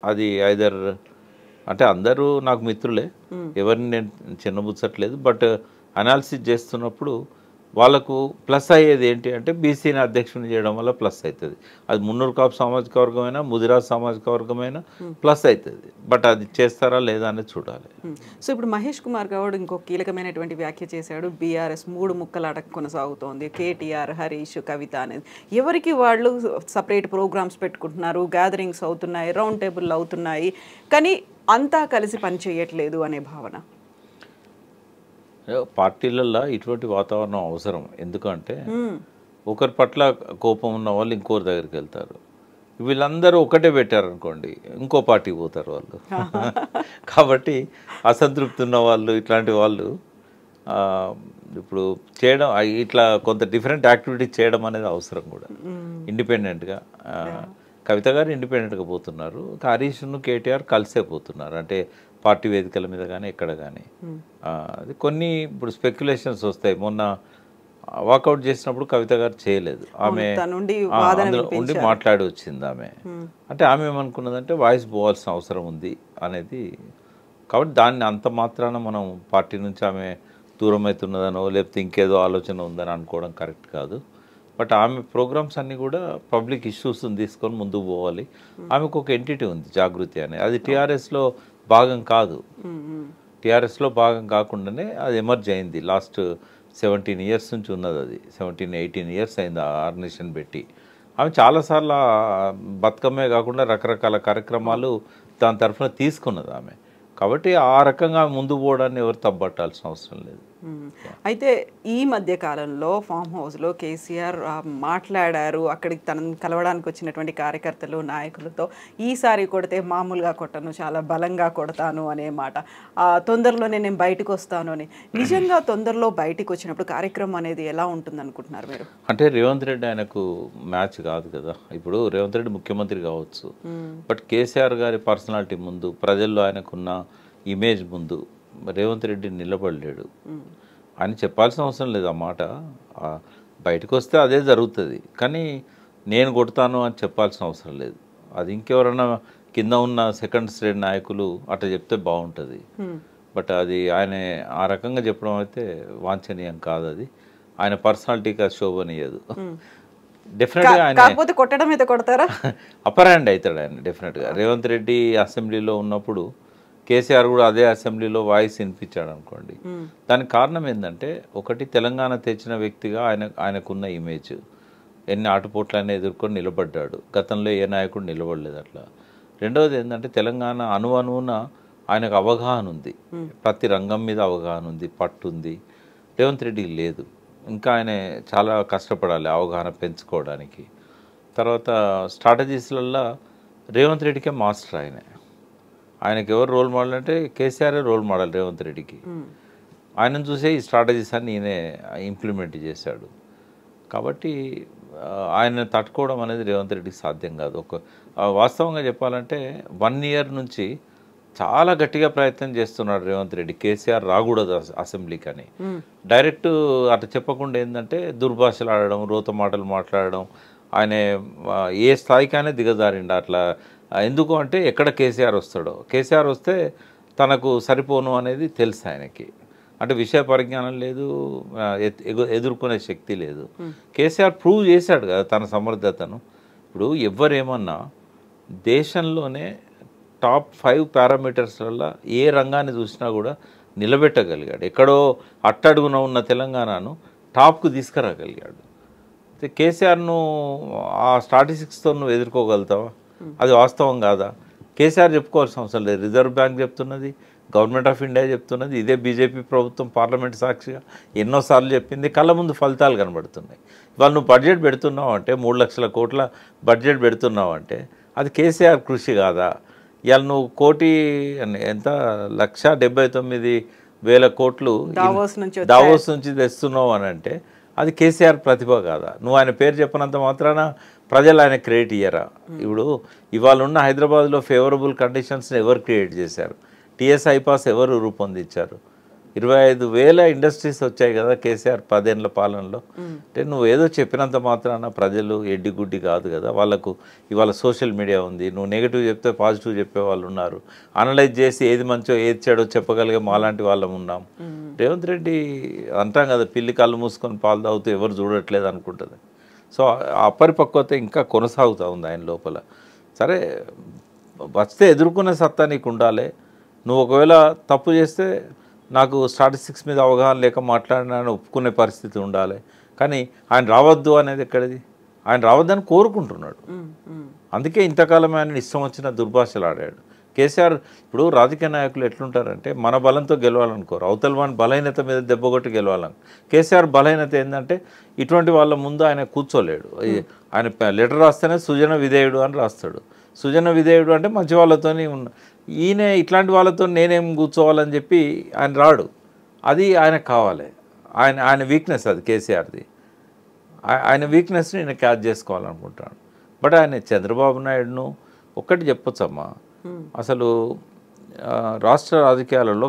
అది ఐదర్ అంటే అందరూ నాకు మిత్రులే. ఎవరిని నేను చిన్నబుచ్చట్లేదు. బట్ అనాలిసిస్ చేస్తున్నప్పుడు వాళ్ళకు ప్లస్ అయ్యేది ఏంటి అంటే బీసీని అధ్యక్షుని చేయడం వల్ల ప్లస్ అవుతుంది. అది మున్నూరు కాపు సామాజిక వర్గమైనా ముదిరాజ్ సామాజిక వర్గమైనా ప్లస్ అవుతుంది. బట్ అది చేస్తారా లేదా అనేది చూడాలి. సో ఇప్పుడు మహేష్ కుమార్ గౌడ్ ఇంకో కీలకమైనటువంటి వ్యాఖ్య చేశాడు. బీఆర్ఎస్ 3 ముక్కలాట కొనసాగుతోంది. కేటీఆర్, హరీష్, కవిత అనేది ఎవరికి వాళ్ళు సపరేట్ ప్రోగ్రామ్స్ పెట్టుకుంటున్నారు, గ్యాదరింగ్స్ అవుతున్నాయి, రౌండ్ టేబుల్ అవుతున్నాయి, కానీ అంతా కలిసి పని చేయట్లేదు అనే భావన. పార్టీలలో ఇటువంటి వాతావరణం అవసరం. ఎందుకంటే ఒకరి పట్ల కోపం ఉన్న వాళ్ళు ఇంకోరి దగ్గరికి వెళ్తారు. వీళ్ళందరూ ఒకటే పెట్టారనుకోండి ఇంకో పార్టీకి పోతారు వాళ్ళు. కాబట్టి అసంతృప్తి ఉన్న వాళ్ళు ఇట్లాంటి వాళ్ళు ఇప్పుడు చేయడం ఇట్లా కొంత డిఫరెంట్ యాక్టివిటీస్ చేయడం అనేది అవసరం కూడా. ఇండిపెండెంట్గా కవిత గారు ఇండిపెండెంట్గా పోతున్నారు. హరీష్ను కేటీఆర్ కలిసే పోతున్నారు. అంటే పార్టీ వేదికల మీద కానీ ఎక్కడ కానీ అది కొన్ని ఇప్పుడు స్పెక్యులేషన్స్ వస్తాయి. మొన్న వాకౌట్ చేసినప్పుడు కవిత గారు చేయలేదు. ఆమె ఉండి మాట్లాడి వచ్చింది ఆమె. అంటే ఆమె ఏమనుకున్నదంటే వాయిస్ పోవాల్సిన అవసరం ఉంది అనేది. కాబట్టి దాన్ని అంత మాత్రాన మనం పార్టీ నుంచి ఆమె దూరం అవుతున్నదనో లేకపోతే ఇంకేదో ఆలోచన ఉందని అనుకోవడం కరెక్ట్ కాదు. బట్ ఆమె ప్రోగ్రామ్స్ అన్నీ కూడా పబ్లిక్ ఇష్యూస్ని తీసుకొని ముందుకు పోవాలి. ఆమెకు ఒక ఎంటిటీ ఉంది జాగృతి అని. అది టీఆర్ఎస్లో భాగం కాదు. టీఆర్ఎస్లో భాగం కాకుండానే అది ఎమర్జ్ అయింది. లాస్ట్ 17 years నుంచి ఉన్నది. అది 17-18 years అయింది ఆ ఆర్గనైజేషన్ పెట్టి. ఆమె చాలాసార్లు బతుకమ్మే కాకుండా రకరకాల కార్యక్రమాలు దాని తరఫున తీసుకున్నది ఆమె. కాబట్టి ఆ రకంగా ముందు పోవడాన్ని ఎవరు తప్పట్టాల్సిన అవసరం లేదు. అయితే ఈ మధ్య కాలంలో ఫామ్ హౌస్లో కేసీఆర్ మాట్లాడారు. అక్కడికి తనను కలవడానికి వచ్చినటువంటి కార్యకర్తలు నాయకులతో ఈసారి కొడితే మామూలుగా కొట్టను, చాలా బలంగా కొడతాను అనే మాట. తొందరలోనే నేను బయటకు వస్తాను అని. నిజంగా తొందరలో బయటకు వచ్చినప్పుడు కార్యక్రమం అనేది ఎలా ఉంటుంది అనుకుంటున్నారు మీరు? అంటే రేవంత్ రెడ్డి ఆయనకు మ్యాచ్ కాదు కదా. ఇప్పుడు రేవంత్ రెడ్డి ముఖ్యమంత్రి కావచ్చు, బట్ కేసీఆర్ గారి పర్సనాలిటీ ముందు, ప్రజల్లో ఆయనకున్న ఇమేజ్ ముందు రేవంత్ రెడ్డి నిలబడలేడు. ఆయన చెప్పాల్సిన అవసరం లేదు ఆ మాట. బయటకు వస్తే అదే జరుగుతుంది. కానీ నేను కొడతాను అని చెప్పాల్సిన అవసరం లేదు. అది ఇంకెవరన్నా కింద ఉన్న సెకండ్ స్టేజ్ నాయకులు అట్లా చెప్తే బాగుంటుంది. బట్ అది ఆయన ఆ రకంగా చెప్పడం అయితే వాంఛనీయం కాదు. అది ఆయన పర్సనాలిటీకి అది శోభనీయదు. డెఫినెట్గా ఆయన కొట్టడం అయితే కొడతారా, అప్పర్ హ్యాండ్ అవుతాడు ఆయన డెఫినెట్గా. రేవంత్ రెడ్డి అసెంబ్లీలో ఉన్నప్పుడు కేసీఆర్ కూడా అదే అసెంబ్లీలో వాయిస్ వినిపించాడు అనుకోండి. దానికి కారణం ఏంటంటే ఒకటి తెలంగాణ తెచ్చిన వ్యక్తిగా ఆయనకున్న ఇమేజ్. ఎన్ని ఆటుపోట్లైనా ఎదుర్కొని నిలబడ్డాడు. గతంలో ఏ నాయకుడు నిలబడలేదు అట్లా. రెండవది ఏంటంటే తెలంగాణ అణువణువున ఆయనకు అవగాహన ఉంది. ప్రతి రంగం మీద అవగాహన ఉంది, పట్టు ఉంది. రేవంత్ రెడ్డికి లేదు. ఇంకా ఆయన చాలా కష్టపడాలి అవగాహన పెంచుకోవడానికి. తర్వాత స్ట్రాటజీస్లల్లో రేవంత్ రెడ్డికే మాస్టర్ ఆయన. ఆయనకి ఎవరు రోల్ మోడల్ అంటే కేసీఆర్ రోల్ మోడల్ రేవంత్ రెడ్డికి. ఆయనను చూసే ఈ స్ట్రాటజీస్ అన్ని ఈయనే ఇంప్లిమెంట్ చేశాడు. కాబట్టి ఆయన తట్టుకోవడం అనేది రేవంత్ రెడ్డికి సాధ్యం కాదు. వాస్తవంగా చెప్పాలంటే 1 year నుంచి చాలా గట్టిగా ప్రయత్నం చేస్తున్నాడు రేవంత్ రెడ్డి కేసీఆర్ రాకూడదు అసెంబ్లీకి అని. డైరెక్ట్ అట్లా చెప్పకుండా ఏంటంటే దుర్భాషలు ఆడడం, రోత మాటలు మాట్లాడడం. ఆయన ఏ స్థాయికైనా దిగజారిండు అట్లా. ఎందుకు అంటే ఎక్కడ కేసీఆర్ వస్తాడో, కేసీఆర్ వస్తే తనకు సరిపోను అనేది తెలుసు ఆయనకి. అంటే విషయ పరిజ్ఞానం లేదు, ఎదుర్కొనే శక్తి లేదు. కేసీఆర్ ప్రూవ్ చేశాడు కదా తన సమర్థతను. ఇప్పుడు ఎవరేమన్నా దేశంలోనే టాప్ 5 పారామీటర్స్లలో ఏ రంగాన్ని చూసినా కూడా నిలబెట్టగలిగాడు. ఎక్కడో అట్టడుగున ఉన్న తెలంగాణను టాప్కు తీసుకురాగలిగాడు. కేసీఆర్ను ఆ స్టాటిస్టిక్స్తో నువ్వు ఎదుర్కోగలుగుతావా? అది వాస్తవం కాదా? కేసీఆర్ చెప్పుకోవాల్సిన అవసరం లేదు. రిజర్వ్ బ్యాంక్ చెప్తున్నది, గవర్నమెంట్ ఆఫ్ ఇండియా చెప్తున్నది, ఇదే బీజేపీ ప్రభుత్వం పార్లమెంట్ సాక్షిగా ఎన్నోసార్లు చెప్పింది. కళ్ళ ముందు ఫలితాలు కనబడుతున్నాయి. ఇవాళ నువ్వు బడ్జెట్ పెడుతున్నావు అంటే 3 లక్షల కోట్ల బడ్జెట్ పెడుతున్నావు అంటే అది కేసీఆర్ కృషి కాదా? ఇవాళ నువ్వు ఎంత 1,79,000 కోట్లు దావోస్ నుంచి తెస్తున్నావు అని అంటే అది కేసీఆర్ ప్రతిభ కాదా? నువ్వు ఆయన పేరు చెప్పినంత మాత్రాన ప్రజలు ఆయన క్రియేట్ ఇయ్యరా? ఇప్పుడు ఇవాళ ఉన్న హైదరాబాద్లో ఫేవరబుల్ కండిషన్స్ని ఎవరు క్రియేట్ చేశారు? టీఎస్ ఐపాస్ ఎవరు రూపొందించారు? 25,000 ఇండస్ట్రీస్ వచ్చాయి కదా కేసీఆర్ 10 ఏళ్ల పాలనలో. అంటే నువ్వు ఏదో చెప్పినంత మాత్రాన ప్రజలు ఎడ్డిగుడ్డి కాదు కదా, వాళ్ళకు ఇవాళ సోషల్ మీడియా ఉంది, నువ్వు నెగిటివ్ చెప్తే పాజిటివ్ చెప్పే వాళ్ళు ఉన్నారు, అనలైజ్ చేసి ఏది మంచో ఏది చెడో చెప్పగలిగే మాలాంటి వాళ్ళం ఉన్నాం. రేవంత్ రెడ్డి అంటాం కదా, పిల్లి కళ్ళు మూసుకొని పాలు తాగుతూ ఎవరు చూడట్లేదు అనుకుంటుంది. సో ఆ అపరిపక్వత ఇంకా కొనసాగుతూ ఉంది ఆయన లోపల. సరే వస్తే ఎదుర్కొనే సత్తా నీకు ఉండాలి. నువ్వు ఒకవేళ తప్పు చేస్తే నాకు స్టాటిస్టిక్స్ మీద అవగాహన లేక మాట్లాడినాను ఒప్పుకునే పరిస్థితి ఉండాలి. కానీ ఆయన రావద్దు అనేది ఎక్కడిది? ఆయన రావద్దని కోరుకుంటున్నాడు. అందుకే ఇంతకాలం ఆయన ఇష్టం వచ్చిన దుర్భాషలు ఆడాడు. కేసీఆర్ ఇప్పుడు రాజకీయ నాయకులు ఎట్లుంటారంటే మన బలంతో గెలవాలనుకోరు, అవతల వాని బలహీనత మీద దెబ్బకొట్టి గెలవాలని. కేసీఆర్ బలహీనత ఏంటంటే ఇటువంటి వాళ్ళ ముందు ఆయన కూర్చోలేడు. ఆయన లెటర్ రాస్తేనే సుజన విధేయుడు అని రాస్తాడు. సుజన విధేయుడు అంటే మంచి వాళ్ళతోని ఉన్న, ఈయన ఇట్లాంటి వాళ్ళతో నేనేం కూర్చోవాలని చెప్పి ఆయన రాడు. అది ఆయనకు కావాలి. ఆయన వీక్నెస్ అది కేసీఆర్ది. ఆయన వీక్నెస్ని నేను క్యాచ్ చేసుకోవాలనుకుంటాను. బట్ ఆయన చంద్రబాబు నాయుడును ఒక్కటి చెప్పొచ్చమ్మా, అసలు రాష్ట్ర రాజకీయాలలో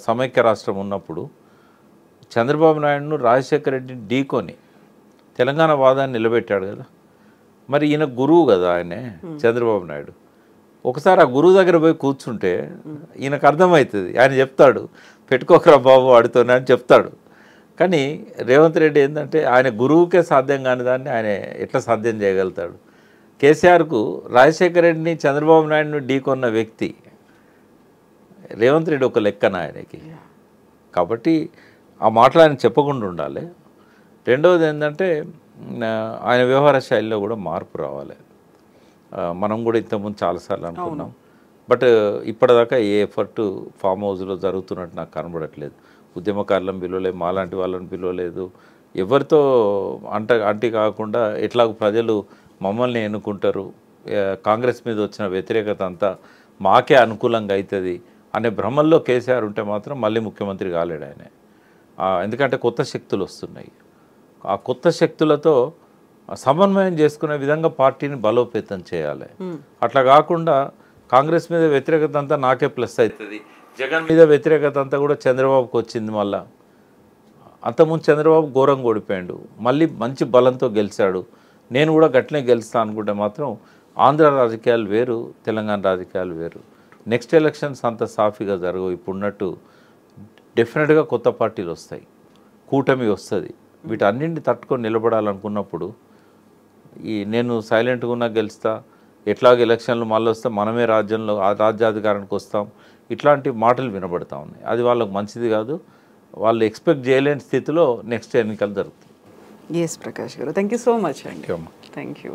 సమైక్య రాష్ట్రం ఉన్నప్పుడు చంద్రబాబు నాయుడును రాజశేఖర రెడ్డిని ఢీకొని తెలంగాణ వాదాన్ని నిలబెట్టాడు కదా. మరి ఈయన గురువు కదా ఆయనే చంద్రబాబు నాయుడు. ఒకసారి ఆ గురువు దగ్గర పోయి కూర్చుంటే ఈయనకు అర్థమవుతుంది. ఆయన చెప్తాడు పెట్టుకోకరా బాబు వాడితోనే అని చెప్తాడు. కానీ రేవంత్ రెడ్డి ఏంటంటే ఆయన గురువుకే సాధ్యం కాని దాన్ని ఆయన ఎట్లా సాధ్యం చేయగలుగుతాడు? కేసీఆర్కు రాజశేఖర రెడ్డిని చంద్రబాబు నాయుడుని ఢీకొన్న వ్యక్తి రేవంత్ రెడ్డి ఒక లెక్కన ఆయనకి. కాబట్టి ఆ మాటలు ఆయన చెప్పకుండా ఉండాలి. రెండవది ఏంటంటే ఆయన వ్యవహార శైలిలో కూడా మార్పు రావాలి. మనం కూడా ఇంతకుముందు చాలాసార్లు అనుకున్నాం. బట్ ఇప్పటిదాకా ఏ ఎఫర్టు ఫామ్ హౌస్లో జరుగుతున్నట్టు నాకు కనబడట్లేదు. ఉద్యమకారులను పిలవలేదు, మాలాంటి వాళ్ళని పిలవలేదు, ఎవరితో అంటి కాకుండా ఎట్లాగో ప్రజలు మమ్మల్ని ఎన్నుకుంటారు, కాంగ్రెస్ మీద వచ్చిన వ్యతిరేకత అంతా మాకే అనుకూలంగా అవుతుంది అనే భ్రమల్లో కేసీఆర్ ఉంటే మాత్రం మళ్ళీ ముఖ్యమంత్రి కాలేడు ఆయన. ఎందుకంటే కొత్త శక్తులు వస్తున్నాయి. ఆ కొత్త శక్తులతో సమన్వయం చేసుకునే విధంగా పార్టీని బలోపేతం చేయాలి. అట్లా కాకుండా కాంగ్రెస్ మీద వ్యతిరేకత అంతా నాకే ప్లస్ అవుతుంది, జగన్ మీద వ్యతిరేకత అంతా కూడా చంద్రబాబుకి వచ్చింది. మళ్ళా అంతకుముందు చంద్రబాబు ఘోరంగా ఓడిపోయాడు, మళ్ళీ మంచి బలంతో గెలిచాడు, నేను కూడా గట్లనే గెలుస్తా అనుకుంటే మాత్రం ఆంధ్ర రాజకీయాలు వేరు, తెలంగాణ రాజకీయాలు వేరు. నెక్స్ట్ ఎలక్షన్స్ అంత సాఫీగా జరగవు. ఇప్పుడున్నట్టు డెఫినెట్గా కొత్త పార్టీలు వస్తాయి, కూటమి వస్తుంది. వీటన్నింటిని తట్టుకొని నిలబడాలనుకున్నప్పుడు నేను సైలెంట్గా ఉన్నా గెలుస్తా, ఎట్లాగ ఎలక్షన్లు మళ్ళీ వస్తే మనమే రాజ్యాధికారానికి వస్తాం, ఇట్లాంటి మాటలు వినబడతా ఉన్నాయి. అది వాళ్ళకు మంచిది కాదు. వాళ్ళు ఎక్స్పెక్ట్ చేయలేని స్థితిలో నెక్స్ట్ ఎన్నికలు జరుగుతాయి. ఎస్ ప్రకాష్ గారు, థ్యాంక్ యూ సో మచ్ అండి. Thank you.